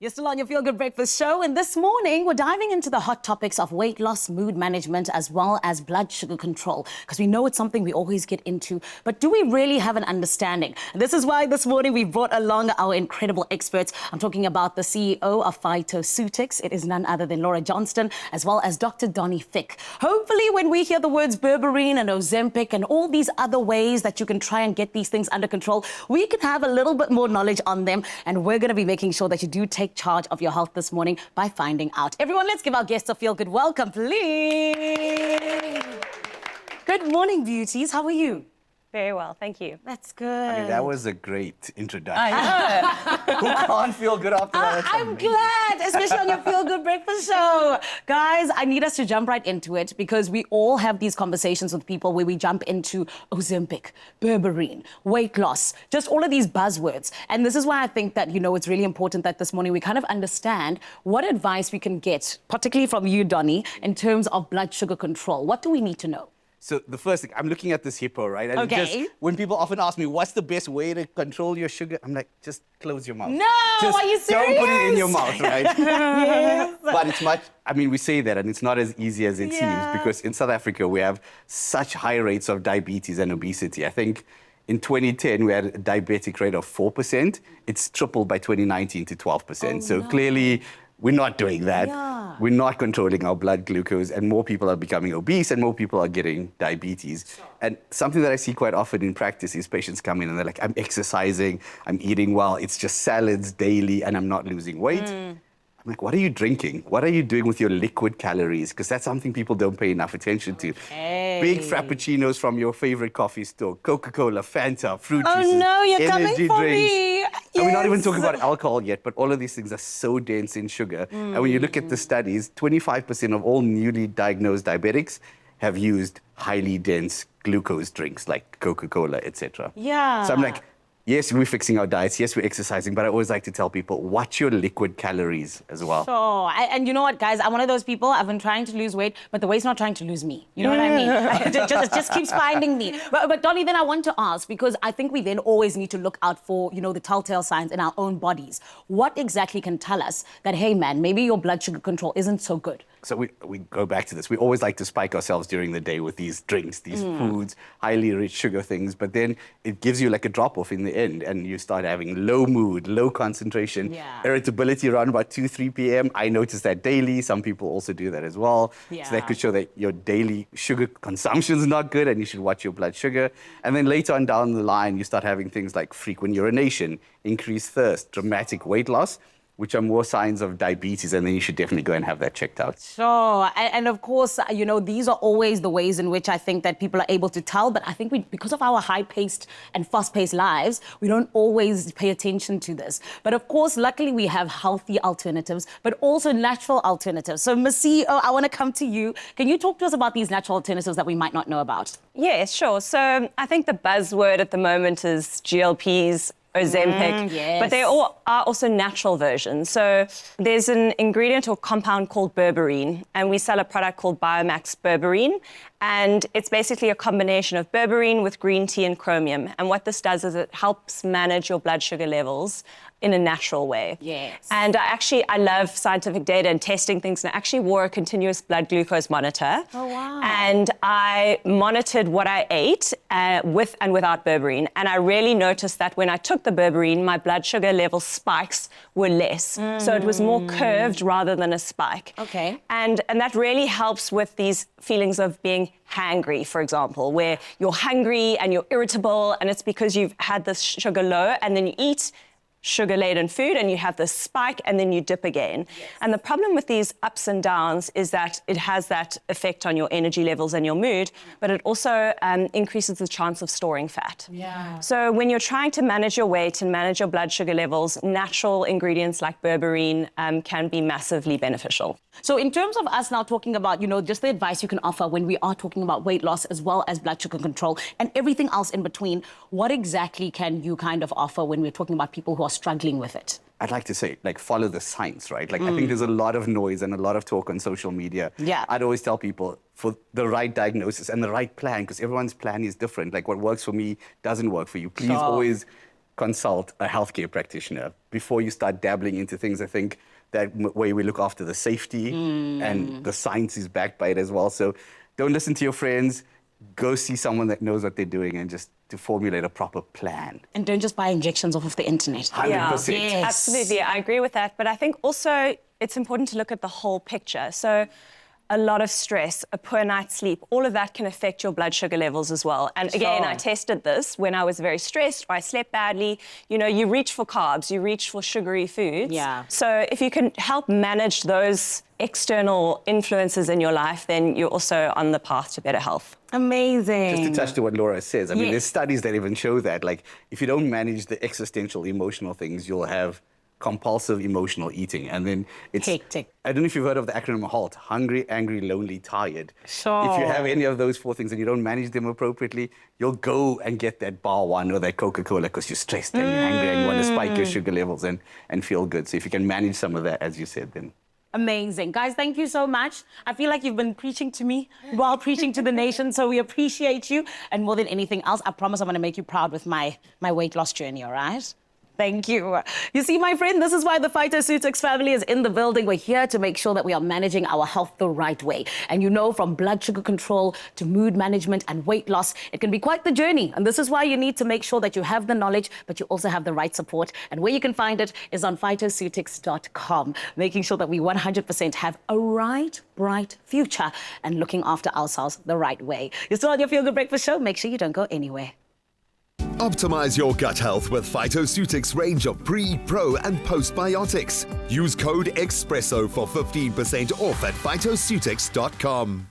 You're still on your Feel Good Breakfast show, and this morning we're diving into the hot topics of weight loss, mood management, as well as blood sugar control, because we know it's something we always get into, but do we really have an understanding? And this is why this morning we brought along our incredible experts. I'm talking about the CEO of PHYTOCEUTICS. It is none other than Laura Johnston, as well as Dr. Donnie Fick. Hopefully when we hear the words berberine and Ozempic and all these other ways that you can try and get these things under control, we can have a little bit more knowledge on them, and we're going to be making sure that you do take charge of your health this morning by finding out. Everyone, let's give our guests a feel-good welcome, please. Good morning, beauties. How are you? Very well, thank you. That's good. I mean, that was a great introduction. Who can't feel good after that? I'm glad, especially on your Feel Good Breakfast show. Guys, I need us to jump right into it because we all have these conversations with people where we jump into Ozempic, berberine, weight loss, just all of these buzzwords. And this is why I think that, it's really important that this morning we kind of understand what advice we can get, particularly from you, Donnie, in terms of blood sugar control. What do we need to know? So the first thing, I'm looking at this hippo, right? And Okay. when people often ask me, what's the best way to control your sugar? I'm like, just close your mouth. No, just are you serious? Don't put it in your mouth, right? Yes. But it's we say that, and it's not as easy as it seems, because in South Africa, we have such high rates of diabetes and obesity. I think in 2010, we had a diabetic rate of 4%. It's tripled by 2019 to 12%. So clearly, we're not doing that. Yeah. We're not controlling our blood glucose, and more people are becoming obese and more people are getting diabetes. Sure. And something that I see quite often in practice is patients come in and they're like, I'm exercising, I'm eating well, it's just salads daily and I'm not losing weight. I'm like, what are you drinking? What are you doing with your liquid calories? Because that's something people don't pay enough attention to. Okay. Big frappuccinos from your favorite coffee store, Coca-Cola, Fanta, fruit juices, Oh no, you're coming energy for drinks. me. Yes. And we're not even talking about alcohol yet, but all of these things are so dense in sugar. And when you look at the studies, 25% of all newly diagnosed diabetics have used highly dense glucose drinks like Coca-Cola, etc. Yeah. So I'm like, yes, we're fixing our diets, yes, we're exercising, but I always like to tell people, watch your liquid calories as well. Sure. And you know what, guys? I'm one of those people, I've been trying to lose weight, but the weight's not trying to lose me. You know what I mean? It just keeps finding me. But Donnie, then I want to ask, because I think we then always need to look out for, the telltale signs in our own bodies. What exactly can tell us that, hey, man, maybe your blood sugar control isn't so good? So we go back to this. We always like to spike ourselves during the day with these drinks, these foods, highly rich sugar things, but then it gives you like a drop-off in the end, and you start having low mood, low concentration, irritability around about 2-3 p.m. I notice that daily. Some people also do that as well. Yeah. So that could show that your daily sugar consumption is not good and you should watch your blood sugar. And then later on down the line, you start having things like frequent urination, increased thirst, dramatic weight loss, which are more signs of diabetes, and then you should definitely go and have that checked out. Sure. And of course, these are always the ways in which I think that people are able to tell, but I think because of our high-paced and fast-paced lives, we don't always pay attention to this. But of course, luckily, we have healthy alternatives, but also natural alternatives. So, Ms. CEO, I want to come to you. Can you talk to us about these natural alternatives that we might not know about? Yeah, sure. So I think the buzzword at the moment is GLPs, Ozempic, yes. but they all are also natural versions. So there's an ingredient or compound called berberine, and we sell a product called Biomax Berberine, and it's basically a combination of berberine with green tea and chromium. And what this does is it helps manage your blood sugar levels in a natural way. Yes. And I love scientific data and testing things, and I actually wore a continuous blood glucose monitor. Oh, wow. And I monitored what I ate with and without berberine. And I really noticed that when I took the berberine, my blood sugar level spikes were less. So it was more curved rather than a spike. Okay. And that really helps with these feelings of being hangry, for example, where you're hungry and you're irritable, and it's because you've had this sugar low, and then you eat sugar-laden food and you have this spike and then you dip again. Yes. And the problem with these ups and downs is that it has that effect on your energy levels and your mood, but it also increases the chance of storing fat. Yeah. So when you're trying to manage your weight and manage your blood sugar levels, natural ingredients like berberine can be massively beneficial. So in terms of us now talking about, just the advice you can offer when we are talking about weight loss as well as blood sugar control and everything else in between, what exactly can you kind of offer when we're talking about people who are struggling with it? I'd like to say, follow the science, right? I think there's a lot of noise and a lot of talk on social media. Yeah. I'd always tell people, for the right diagnosis and the right plan, because everyone's plan is different. What works for me doesn't work for you. Please always consult a healthcare practitioner before you start dabbling into things. I think that way we look after the safety and the science is backed by it as well. So don't listen to your friends. Go see someone that knows what they're doing and just to formulate a proper plan. And don't just buy injections off of the internet. 100%. Yes. Absolutely, I agree with that. But I think also it's important to look at the whole picture. So a lot of stress, a poor night's sleep, all of that can affect your blood sugar levels as well. And again, I tested this when I was very stressed, or I slept badly. You know, you reach for carbs, you reach for sugary foods. Yeah. So if you can help manage those external influences in your life, then you're also on the path to better health. Amazing. Just to touch to what Laura says, I mean, Yes. there's studies that even show that, like, if you don't manage the existential emotional things, you'll have compulsive emotional eating. And then it's... Hectic. I don't know if you've heard of the acronym HALT, hungry, angry, lonely, tired. Sure. If you have any of those 4 things and you don't manage them appropriately, you'll go and get that bar one or that Coca-Cola because you're stressed and you're angry and you want to spike your sugar levels and feel good. So if you can manage some of that, as you said, then... Amazing. Guys, thank you so much. I feel like you've been preaching to me while preaching to the nation, so we appreciate you. And more than anything else, I promise I'm going to make you proud with my weight loss journey, all right? Thank you. You see, my friend, this is why the PHYTOCEUTICS family is in the building. We're here to make sure that we are managing our health the right way. And you know, from blood sugar control to mood management and weight loss, it can be quite the journey. And this is why you need to make sure that you have the knowledge, but you also have the right support. And where you can find it is on PHYTOCEUTICS.com, making sure that we 100% have a bright future and looking after ourselves the right way. You're still on your Feel Good Breakfast show. Make sure you don't go anywhere. Optimize your gut health with PHYTOCEUTICS range of pre, pro, and postbiotics. Use code EXPRESSO for 15% off at PHYTOCEUTICS.com.